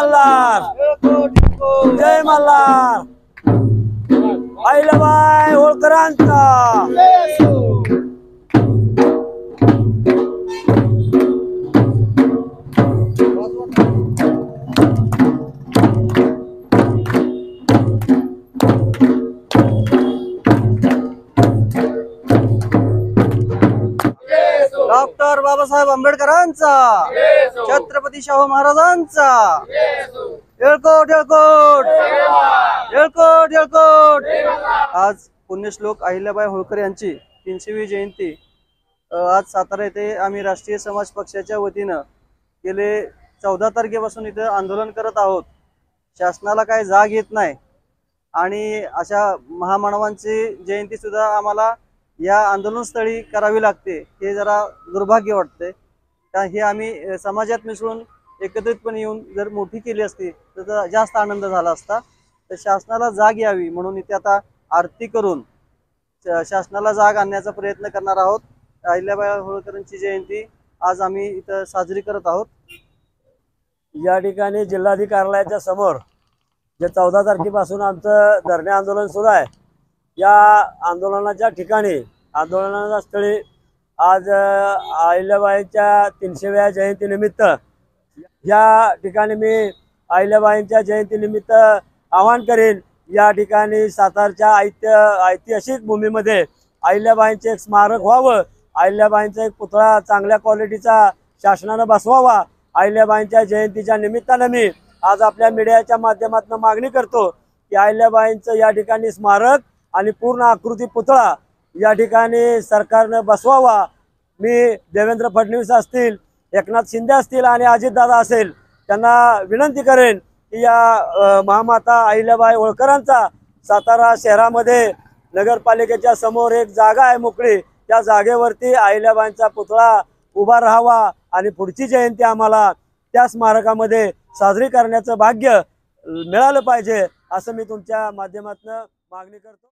मल्हार, जय Malhar. Ahilyabai होळकरांचा. Doctor Babasaheb आंबेडकरांचा, छत्रपती शाहू महाराजांचा. येळकोट येळकोट येळकोट येळकोट. आज पुण्यश्लोक अहिल्याबाई होळकर यांची 300वी जयंती आज सातारा येथे आम्ही राष्ट्रीय समाज पक्षाच्या वतीनं गेले 14 तारखेपासून इथं आंदोलन करत आहोत. शासनाला काय जाग येत नाही आणि अशा महामानवांची जयंती सुद्धा आम्हाला या आंदोलनस्थळी करावी लागते. हे जरा दुर्भाग्य वाटते. कारण हे आम्ही समाजात मिसळून एकत्रितपणे येऊन जर मोठी केली असती तर जास्त आनंद झाला असता. तर शासनाला जाग यावी म्हणून इथे आता आरती करून शासनाला जाग आणण्याचा प्रयत्न करणार आहोत. अहिल्याबाई होळकरांची जयंती आज आम्ही इथं साजरी करत आहोत. या ठिकाणी जिल्हाधिकाऱ्याच्या समोर जे 14 तारखेपासून आमचं धरणे आंदोलन सुरू आहे, या आंदोलनाच्या ठिकाणी आंदोलनाच्या स्थळी आज अहिल्याबाईंच्या 300व्या जयंतीनिमित्त या ठिकाणी मी अहिल्याबाईंच्या जयंतीनिमित्त आवाहन करेन. या ठिकाणी सातारच्या ऐतिहासिक भूमीमध्ये अहिल्याबाईंचे एक स्मारक व्हावं, अहिल्याबाईंचा एक पुतळा चांगल्या क्वालिटीचा शासनानं बसवावा. अहिल्याबाईंच्या जयंतीच्या निमित्तानं मी आज आपल्या मीडियाच्या माध्यमातून मागणी करतो की अहिल्याबाईंचं या ठिकाणी स्मारक आणि पूर्ण आकृती पुतळा या ठिकाणी सरकारनं बसवावा. मी देवेंद्र फडणवीस असतील, एकनाथ शिंदे असतील आणि अजितदादा असेल त्यांना विनंती करेन की या महामाता अहिल्याबाई होळकरांचा सातारा शहरामध्ये नगरपालिकेच्या समोर एक जागा आहे मोकळी, त्या जागेवरती अहिल्याबाईंचा पुतळा उभा राहावा आणि पुढची जयंती आम्हाला त्या स्मारकामध्ये साजरी करण्याचं भाग्य मिळालं पाहिजे असं मी तुमच्या माध्यमातून मागणी करतो.